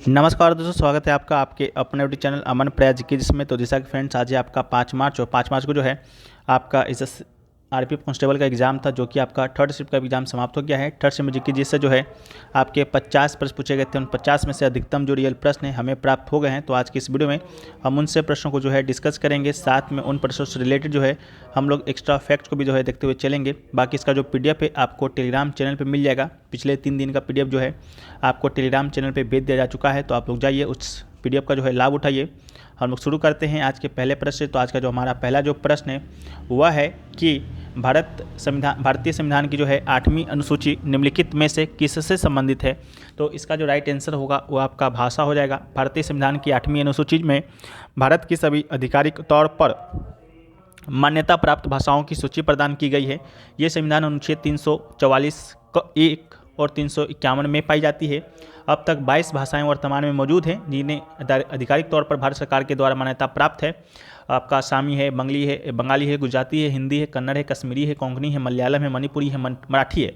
नमस्कार दोस्तों, स्वागत है आपका आपके अपने यूट्यूब चैनल अमन प्रयाज की, जिसमें तो जैसा कि फ्रेंड्स आज है आपका 5 मार्च और 5 मार्च को जो है आपका इस आरपीएफ कांस्टेबल का एग्ज़ाम था, जो कि आपका थर्ड शिफ्ट का एग्ज़ाम समाप्त हो गया है। थर्ड शिफ्ट जीके जिससे जो है आपके 50 प्रश्न पूछे गए थे, उन 50 में से अधिकतम जो रियल प्रश्न है हमें प्राप्त हो गए हैं। तो आज की इस वीडियो में हम उनसे प्रश्नों को जो है डिस्कस करेंगे, साथ में उन प्रश्नों से रिलेटेड जो है हम लोग एक्स्ट्रा फैक्ट्स को भी जो है देखते हुए चलेंगे। बाकी इसका जो पीडीएफ है आपको टेलीग्राम चैनल पर मिल जाएगा। पिछले 3 दिन का पीडीएफ जो है आपको टेलीग्राम चैनल पर भेज दिया जा चुका है, तो आप लोग जाइए उस पीडीएफ का जो है लाभ उठाइए। हम लोग शुरू करते हैं आज के पहले प्रश्न से। तो आज का जो हमारा पहला जो प्रश्न है वह है कि भारतीय संविधान की जो है 8वीं अनुसूची निम्नलिखित में से किससे संबंधित है। तो इसका जो राइट आंसर होगा वो आपका भाषा हो जाएगा। भारतीय संविधान की 8वीं अनुसूची में भारत की सभी आधिकारिक तौर पर मान्यता प्राप्त भाषाओं की सूची प्रदान की गई है। ये संविधान अनुच्छेद 344(1) और 351 में पाई जाती है। अब तक 22 भाषाएं वर्तमान में मौजूद हैं जिन्हें आधिकारिक तौर पर भारत सरकार के द्वारा मान्यता प्राप्त है। आपका आसामी है, बंगाली है, गुजराती है, हिंदी है, कन्नड़ है, कश्मीरी है, कोंकणी है, मलयालम है, मणिपुरी है, मराठी है,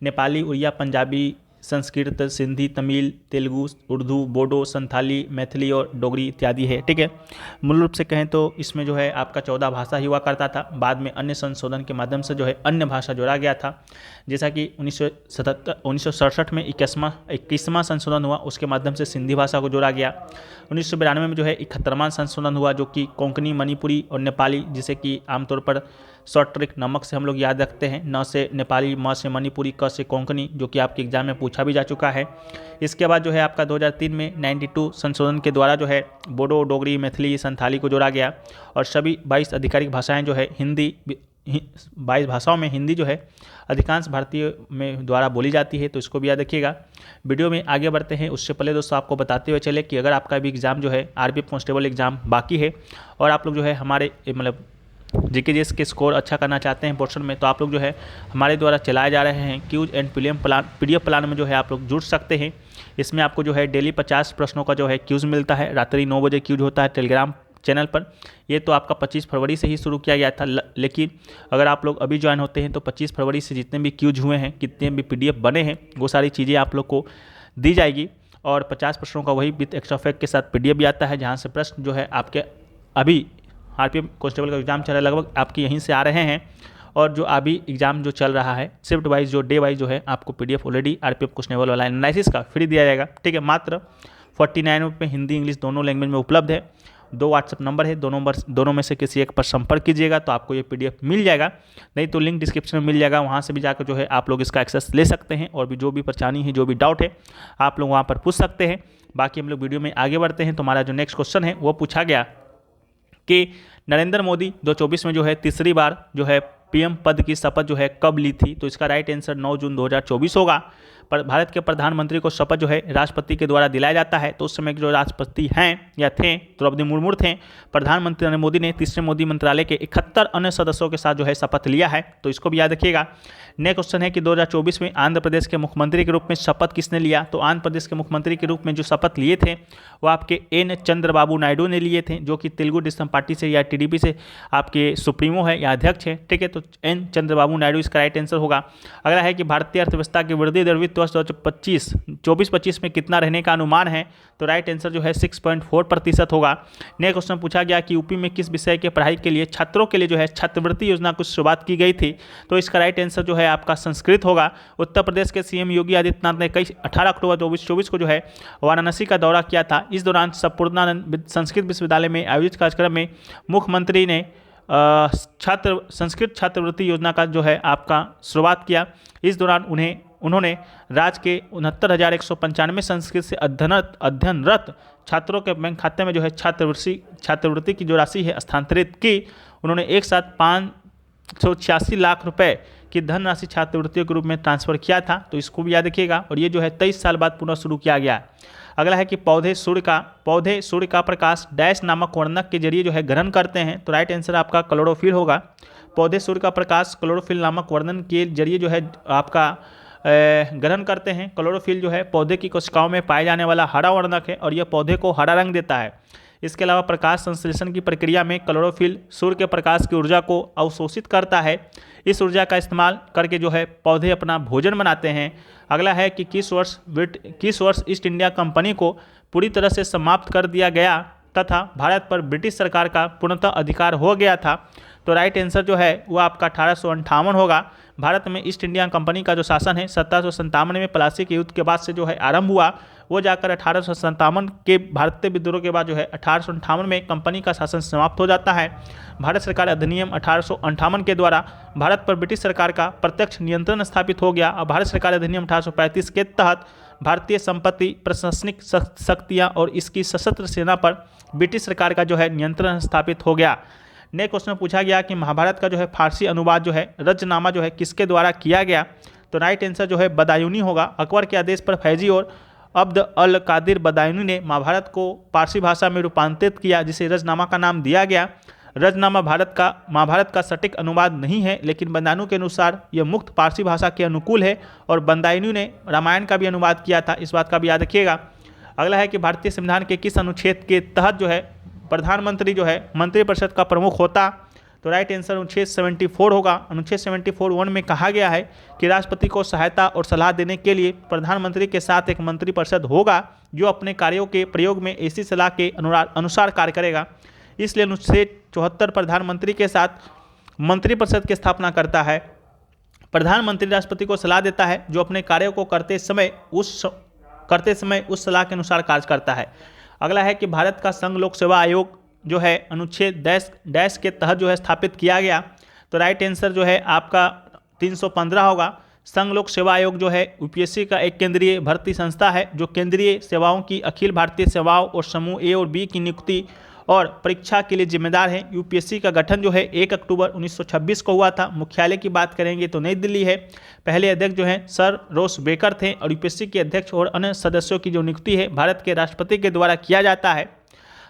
नेपाली, उड़िया, पंजाबी, संस्कृत, सिंधी, तमिल, तेलुगु, उर्दू, बोडो, संथाली, मैथिली और डोगरी इत्यादि है। ठीक है, मूल रूप से कहें तो इसमें जो है आपका 14 भाषा ही हुआ करता था। बाद में अन्य संशोधन के माध्यम से जो है अन्य भाषा जोड़ा गया था, जैसा कि 1967 में 21वां संशोधन हुआ, उसके माध्यम से सिंधी भाषा को जोड़ा गया। 1992 में जो है 71वां संशोधन हुआ, जो कि कोंकणी, मणिपुरी और नेपाली, जिसे कि आमतौर पर शॉर्ट ट्रिक नमक से हम लोग याद रखते हैं, न से नेपाली, म से मणिपुरी, क से कोंकणी, जो कि आपके एग्जाम में पूछा भी जा चुका है। इसके बाद जो है आपका 2003 में 92 संशोधन के द्वारा जो है बोडो, डोगरी, मैथिली, संथाली को जोड़ा गया और सभी 22 आधिकारिक भाषाएं जो है 22 भाषाओं में हिंदी जो है अधिकांश भारतीय में द्वारा बोली जाती है। तो इसको भी याद रखिएगा। वीडियो में आगे बढ़ते हैं उससे पहले दोस्तों आपको बताते हुए चले कि अगर आपका भी एग्ज़ाम जो है आरपीएफ कांस्टेबल एग्ज़ाम बाकी है और आप लोग जो है हमारे मतलब जीकेजीएस के स्कोर अच्छा करना चाहते हैं पोर्शन में, तो आप लोग जो है हमारे द्वारा चलाए जा रहे हैं क्यूज एंड पीडीएफ प्लान में जो है आप लोग जुड़ सकते हैं। इसमें आपको जो है डेली 50 प्रश्नों का जो है क्यूज मिलता है। रात्रि 9 बजे क्यूज होता है टेलीग्राम चैनल पर। ये तो आपका 25 फरवरी से ही शुरू किया गया था, लेकिन अगर आप लोग अभी ज्वाइन होते हैं तो 25 फरवरी से जितने भी क्यूज हुए हैं, कितने भी पीडीएफ बने हैं, वो सारी चीज़ें आप लोग को दी जाएगी। और 50 प्रश्नों का वही विद एक्स्ट्रा फैक्ट के साथ पीडीएफ भी आता है, जहाँ से प्रश्न जो है आपके अभी आरपीएफ कांस्टेबल का एग्जाम चल रहा है लगभग आपके यहीं से आ रहे हैं। और जो अभी एग्जाम जो चल रहा है शिफ्ट वाइज जो डे वाइज जो है आपको पीडीएफ ऑलरेडी आरपीएफ कांस्टेबल वाला एनालिसिस का फ्री दिया जाएगा। ठीक है, मात्र 49 रुपये में हिंदी इंग्लिश दोनों लैंग्वेज में उपलब्ध है। 2 व्हाट्सअप नंबर है, दोनों में से किसी एक पर संपर्क कीजिएगा तो आपको ये पीडीएफ मिल जाएगा। नहीं तो लिंक डिस्क्रिप्शन में मिल जाएगा, वहाँ से भी जाकर जो है आप लोग इसका एक्सेस ले सकते हैं और भी जो भी परेशानी है, जो भी डाउट है आप लोग वहाँ पर पूछ सकते हैं। बाकी हम लोग वीडियो में आगे बढ़ते हैं। तो हमारा जो नेक्स्ट क्वेश्चन है वो पूछा गया कि नरेंद्र मोदी 2024 में जो है तीसरी बार जो है पीएम पद की शपथ जो है कब ली थी। तो इसका राइट आंसर 9 जून 2024 होगा। पर भारत के प्रधानमंत्री को शपथ जो है राष्ट्रपति के द्वारा दिलाया जाता है। तो उस समय के जो राष्ट्रपति हैं या थे द्रौपदी मुर्मू थे। प्रधानमंत्री नरेंद्र मोदी ने तीसरे मोदी मंत्रालय के 71 अन्य सदस्यों के साथ जो है शपथ लिया है। तो इसको भी याद रखिएगा। नेक्स्ट क्वेश्चन है कि 2024 में आंध्र प्रदेश के मुख्यमंत्री के रूप में शपथ किसने लिया। तो आंध्र प्रदेश के मुख्यमंत्री के रूप में जो शपथ लिए थे वो आपके एन चंद्रबाबू नायडू ने लिए थे, जो कि तेलुगु देशम पार्टी से या टीडीपी से आपके सुप्रीमो है या अध्यक्ष है। ठीक है, तो एन चंद्रबाबू नायडू इसका राइट आंसर होगा। अगला है कि भारतीय अर्थव्यवस्था की वृद्धि दर वित्त वर्ष 2024-25 में कितना रहने का अनुमान है। तो राइट आंसर जो है 6.4% होगा। नेक्स्ट क्वेश्चन पूछा गया कि यूपी में किस विषय के पढ़ाई के लिए छात्रों के लिए जो है छात्रवृत्ति योजना की शुरुआत की गई थी। तो इसका राइट आंसर जो है आपका संस्कृत होगा। उत्तर प्रदेश के सीएम योगी आदित्यनाथ ने 18 अक्टूबर 2024 को जो है वाराणसी का दौरा किया था। इस दौरान संपूर्णानंद संस्कृत विश्वविद्यालय में आयोजित कार्यक्रम में मुख्यमंत्री ने संस्कृत छात्रवृत्ति योजना का जो है आपका शुरुआत किया। इस दौरान उन्होंने राज्य के 69,195 संस्कृत से अध्ययनरत छात्रों के बैंक खाते में जो है छात्रवृत्ति की जो राशि है स्थानांतरित की। उन्होंने एक साथ 586 लाख रुपए की धनराशि छात्रवृत्तियों के रूप में ट्रांसफर किया था। तो इसको भी याद रखिएगा। और ये जो है 23 साल बाद पुनः शुरू किया गया। अगला है कि पौधे सूर्य का प्रकाश डैश नामक वर्णक के जरिए जो है ग्रहण करते हैं। तो राइट आंसर आपका क्लोरोफिल होगा। पौधे सूर्य का प्रकाश क्लोरोफिल नामक वर्णन के जरिए जो है आपका ग्रहण करते हैं। क्लोरोफिल जो है पौधे की कोशिकाओं में पाए जाने वाला हरा वर्णक है और यह पौधे को हरा रंग देता है। इसके अलावा प्रकाश संश्लेषण की प्रक्रिया में क्लोरोफिल सूर्य के प्रकाश की ऊर्जा को अवशोषित करता है। इस ऊर्जा का इस्तेमाल करके जो है पौधे अपना भोजन बनाते हैं। अगला है कि किस वर्ष ईस्ट इंडिया कंपनी को पूरी तरह से समाप्त कर दिया गया तथा भारत पर ब्रिटिश सरकार का पूर्णतः अधिकार हो गया था। तो राइट आंसर जो है वो आपका 1858 होगा। भारत में ईस्ट इंडिया कंपनी का जो शासन है 1757 में प्लासी के युद्ध के बाद से जो है आरंभ हुआ, वो जाकर 1857 के भारतीय विद्रोह के बाद जो है 1858 में कंपनी का शासन समाप्त हो जाता है। भारत सरकार अधिनियम 1858 के द्वारा भारत पर ब्रिटिश सरकार का प्रत्यक्ष नियंत्रण स्थापित हो गया और भारत सरकार अधिनियम 1835 के तहत भारतीय संपत्ति, प्रशासनिक शक्तियाँ और इसकी सशस्त्र सेना पर ब्रिटिश सरकार का जो है नियंत्रण स्थापित हो गया। नेक्स्ट क्वेश्चन में पूछा गया कि महाभारत का जो है फारसी अनुवाद जो है रचनामा जो है किसके द्वारा किया गया। तो राइट आंसर जो है बदायूनी होगा। अकबर के आदेश पर फैजी और अब्द अल कादिर बदायूनी ने महाभारत को पारसी भाषा में रूपांतरित किया, जिसे रचनामा का नाम दिया गया। रचनामा महाभारत का सटीक अनुवाद नहीं है, लेकिन बदायूनी के अनुसार यह मुक्त पारसी भाषा के अनुकूल है और बदायूनी ने रामायण का भी अनुवाद किया था, इस बात का भी याद रखिएगा। अगला है कि भारतीय संविधान के किस अनुच्छेद के तहत जो है प्रधानमंत्री जो है मंत्रिपरिषद का प्रमुख होता। तो राइट आंसर अनुच्छेद 74 होगा। अनुच्छेद 74(1) में कहा गया है कि राष्ट्रपति को सहायता और सलाह देने के लिए प्रधानमंत्री के साथ एक मंत्रिपरिषद होगा जो अपने कार्यों के प्रयोग में ऐसी सलाह के अनुसार कार्य करेगा। इसलिए अनुच्छेद 74 प्रधानमंत्री के साथ मंत्रिपरिषद की स्थापना करता है। प्रधानमंत्री राष्ट्रपति को सलाह देता है जो अपने कार्यों को करते समय उस सलाह के अनुसार कार्य करता है। अगला है कि भारत का संघ लोक सेवा आयोग जो है अनुच्छेद डैश के तहत जो है स्थापित किया गया। तो राइट आंसर जो है आपका 315 होगा। संघ लोक सेवा आयोग जो है यूपीएससी का एक केंद्रीय भर्ती संस्था है जो केंद्रीय सेवाओं की अखिल भारतीय सेवाओं और समूह ए और बी की नियुक्ति और परीक्षा के लिए जिम्मेदार है। यूपीएससी का गठन जो है 1 अक्टूबर 1926 को हुआ था। मुख्यालय की बात करेंगे तो नई दिल्ली है। पहले अध्यक्ष जो हैं सर रोस बेकर थे और यूपीएससी के अध्यक्ष और अन्य सदस्यों की जो नियुक्ति है भारत के राष्ट्रपति के द्वारा किया जाता है।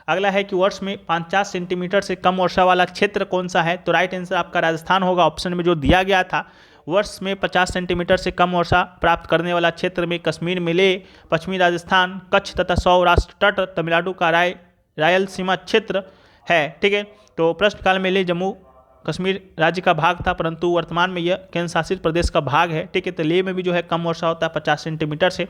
अगला है कि वर्ष में 50 सेंटीमीटर से कम वर्षा वाला क्षेत्र कौन सा है। तो राइट आंसर आपका राजस्थान होगा, ऑप्शन में जो दिया गया था। वर्ष में 50 सेंटीमीटर से कम वर्षा प्राप्त करने वाला क्षेत्र में कश्मीर में लेह, पश्चिमी राजस्थान, कच्छ तथा सौराष्ट्र तट, तमिलनाडु का रायलसीमा क्षेत्र है। ठीक है, तो प्रश्नकाल में लेह जम्मू कश्मीर राज्य का भाग था, परंतु वर्तमान में यह केंद्र शासित प्रदेश का भाग है। ठीक है, तो लेह में भी जो है कम वर्षा होता है 50 सेंटीमीटर से।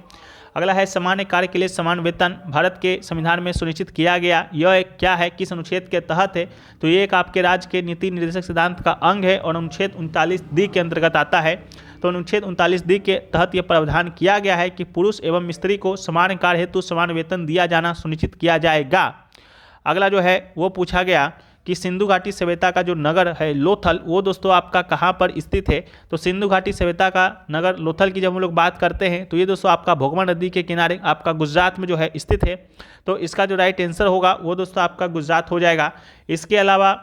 अगला है सामान्य कार्य के लिए समान वेतन भारत के संविधान में सुनिश्चित किया गया। यह एक क्या है, किस अनुच्छेद के तहत है। तो ये एक आपके राज्य के नीति निर्देशक सिद्धांत का अंग है और अनुच्छेद 39D के अंतर्गत आता है। तो अनुच्छेद 39D के तहत यह प्रावधान किया गया है कि पुरुष एवं स्त्री को समान कार्य हेतु समान वेतन दिया जाना सुनिश्चित किया जाएगा। अगला जो है वो पूछा गया कि सिंधु घाटी सभ्यता का जो नगर है लोथल, वो दोस्तों आपका कहाँ पर स्थित है। तो सिंधु घाटी सभ्यता का नगर लोथल की जब हम लोग बात करते हैं तो ये दोस्तों आपका भोगमा नदी के किनारे आपका गुजरात में जो है स्थित है। तो इसका जो राइट आंसर होगा वो दोस्तों आपका गुजरात हो जाएगा। इसके अलावा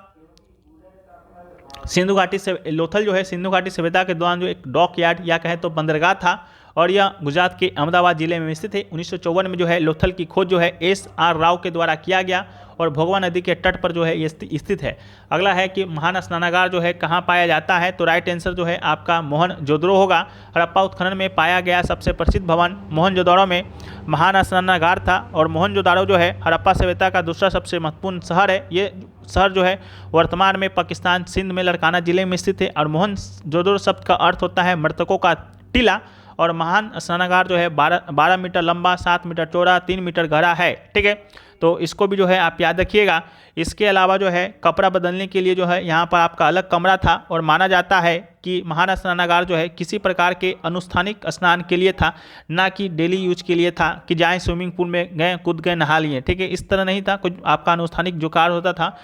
सिंधु घाटी से लोथल जो है सिंधु घाटी सभ्यता के दौरान जो एक डॉक यार्ड या कहें तो बंदरगाह था और यह गुजरात के अहमदाबाद जिले में स्थित है। 1954 में जो है लोथल की खोज जो है S.R. राव के द्वारा किया गया और भोगवा नदी के तट पर जो है ये स्थित है। अगला है कि महान स्नानागार जो है कहाँ पाया जाता है। तो राइट आंसर जो है आपका मोहनजोदड़ो होगा। हड़प्पा उत्खनन में पाया गया सबसे प्रसिद्ध भवन मोहनजोदड़ो में महान स्नानागार था और मोहनजोदड़ो जो है हड़प्पा सभ्यता का दूसरा सबसे महत्वपूर्ण शहर है। ये शहर जो है वर्तमान में पाकिस्तान सिंध में लड़काना जिले में स्थित है और मोहनजोदड़ो शब्द का अर्थ होता है मृतकों का टीला और महान स्नानागार जो है 12 मीटर लंबा, 7 मीटर चौड़ा, 3 मीटर गहरा है। ठीक है, तो इसको भी जो है आप याद रखिएगा। इसके अलावा जो है कपड़ा बदलने के लिए जो है यहाँ पर आपका अलग कमरा था और माना जाता है कि महान स्नानागार जो है किसी प्रकार के अनुष्ठानिक स्नान के लिए था, ना कि डेली यूज के लिए था कि जाएँ स्विमिंग पूल में गए, कूद गए, नहा लिए। ठीक है, इस तरह नहीं था। कुछ आपका अनुष्ठानिक जो कार्य होता था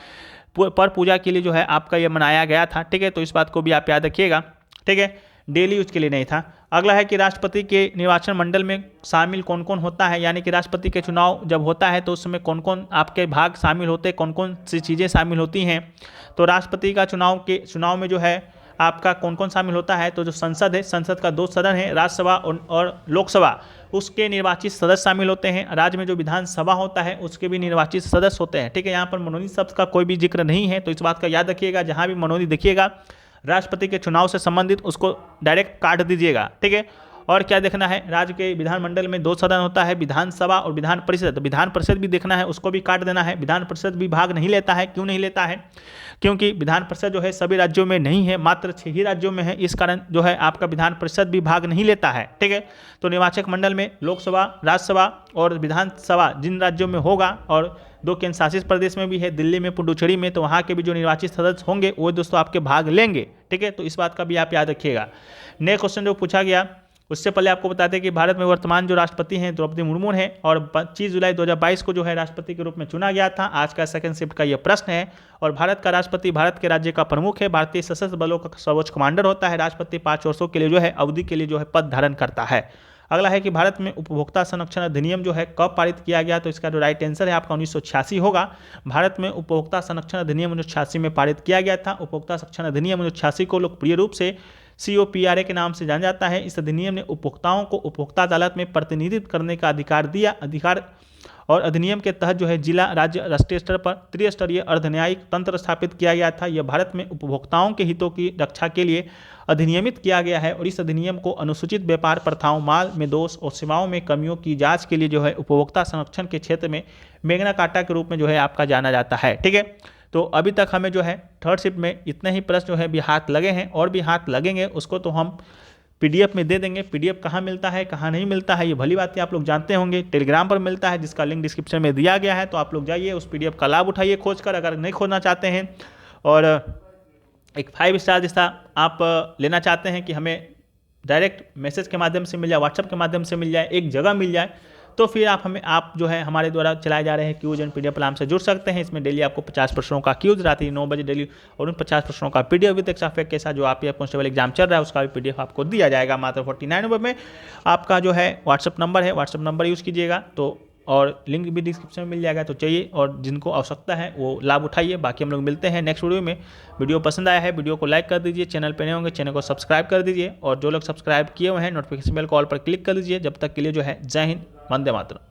पर पूजा के लिए जो है आपका ये मनाया गया था। ठीक है, तो इस बात को भी आप याद रखिएगा। ठीक है, डेली यूज के लिए नहीं था। अगला है कि राष्ट्रपति के निर्वाचन मंडल में शामिल कौन कौन होता है, यानी कि राष्ट्रपति के चुनाव जब होता है तो उस समय कौन कौन आपके भाग शामिल होते हैं, कौन कौन सी चीज़ें शामिल होती हैं। तो राष्ट्रपति का चुनाव में जो है आपका कौन कौन शामिल होता है। तो जो संसद है, संसद का 2 सदन है, राज्यसभा और लोकसभा, उसके निर्वाचित सदस्य शामिल होते हैं। राज्य में जो विधानसभा होता है उसके भी निर्वाचित सदस्य होते हैं। ठीक है, यहाँ पर मनोनीत शब्द का कोई भी जिक्र नहीं है, तो इस बात का याद रखिएगा। जहाँ भी मनोनीत देखिएगा राष्ट्रपति के चुनाव से संबंधित उसको डायरेक्ट काट दीजिएगा। ठीक है, और क्या देखना है, राज्य के विधानमंडल में 2 सदन होता है, विधानसभा और विधान परिषद। तो विधान परिषद भी देखना है, उसको भी काट देना है। विधान परिषद भी भाग नहीं लेता है। क्यों नहीं लेता है? क्योंकि विधान परिषद जो है सभी राज्यों में नहीं है, मात्र 6 ही राज्यों में है। इस कारण जो है आपका विधान परिषद भी भाग नहीं लेता है। ठीक है, तो निर्वाचक मंडल में लोकसभा, राज्यसभा और विधानसभा जिन राज्यों में होगा, और 2 केंद्र शासित प्रदेश में भी है, दिल्ली में, पुडुचेरी में, तो वहाँ के भी जो निर्वाचित सदस्य होंगे वो दोस्तों आपके भाग लेंगे। ठीक है, तो इस बात का भी आप याद रखिएगा। नेक्स्ट क्वेश्चन जो पूछा गया, उससे पहले आपको बताते हैं कि भारत में वर्तमान जो राष्ट्रपति हैं द्रौपदी मुर्मू हैं, और 25 जुलाई 2022 को जो है राष्ट्रपति के रूप में चुना गया था। आज का सेकंड शिफ्ट का ये प्रश्न है। और भारत का राष्ट्रपति भारत के राज्य का प्रमुख है, भारतीय सशस्त्र बलों का सर्वोच्च कमांडर होता है। राष्ट्रपति 5 वर्षों के लिए जो है अवधि के लिए जो है पद धारण करता है। अगला है कि भारत में उपभोक्ता संरक्षण अधिनियम जो है कब पारित किया गया? तो इसका जो राइट आंसर है आपका 1986 होगा। भारत में उपभोक्ता संरक्षण अधिनियम 1986 में पारित किया गया था। उपभोक्ता संरक्षण अधिनियम 1986 को लोकप्रिय रूप से COPRA के नाम से जाना जाता है। इस अधिनियम ने उपभोक्ताओं को उपभोक्ता अदालत में प्रतिनिधित्व करने का अधिकार और अधिनियम के तहत जो है जिला, राज्य, राष्ट्रीय स्तर पर त्रिस्तरीय अर्धन्यायिक तंत्र स्थापित किया गया था। यह भारत में उपभोक्ताओं के हितों की रक्षा के लिए अधिनियमित किया गया है। और इस अधिनियम को अनुसूचित व्यापार प्रथाओं, माल में दोष और सेवाओं में कमियों की जांच के लिए जो है उपभोक्ता संरक्षण के क्षेत्र में मैग्ना कार्टा के रूप में जो है आपका जाना जाता है। ठीक है, तो अभी तक हमें जो है थर्ड शिफ्ट में इतने ही प्रश्न जो है भी हाथ लगे हैं, और भी हाथ लगेंगे। उसको तो हम PDF में दे देंगे। PDF कहाँ मिलता है, कहाँ नहीं मिलता है, ये भली बात है, आप लोग जानते होंगे। टेलीग्राम पर मिलता है, जिसका लिंक डिस्क्रिप्शन में दिया गया है। तो आप लोग जाइए, उस PDF का लाभ उठाइए खोज कर, अगर नहीं खोजना चाहते हैं। और एक 5 स्टार जैसा आप लेना चाहते हैं कि हमें डायरेक्ट मैसेज के माध्यम से मिल जाए, व्हाट्सएप के माध्यम से मिल जाए, एक जगह मिल जाए, तो फिर आप जो है हमारे द्वारा चलाए जा रहे हैं क्यूज एंड PDF प्लान से जुड़ सकते हैं। इसमें डेली आपको 50 प्रश्नों का क्यूज रात्रि 9 बजे डेली, और उन 50 प्रश्नों का PDF विद एक्साफेक्ट के साथ जो आप कांस्टेबल एग्जाम चल रहा है उसका भी PDF आपको दिया जाएगा मात्र 49 रुपये में। आपका जो है व्हाट्सअप नंबर है, व्हाट्सअप नंबर यूज़ कीजिएगा, तो और लिंक भी डिस्क्रिप्शन में मिल जाएगा। तो चाहिए और जिनको आवश्यकता है वो लाभ उठाइए। बाकी हम लोग मिलते हैं नेक्स्ट वीडियो में। वीडियो पसंद आया है, वीडियो को लाइक कर दीजिए, चैनल पे नए होंगे चैनल को सब्सक्राइब कर दीजिए, और जो लोग सब्सक्राइब किए हुए हैं नोटिफिकेशन बेल कॉल पर क्लिक कर दीजिए। जब तक के लिए जो है जय हिंद, वंदे मातरम।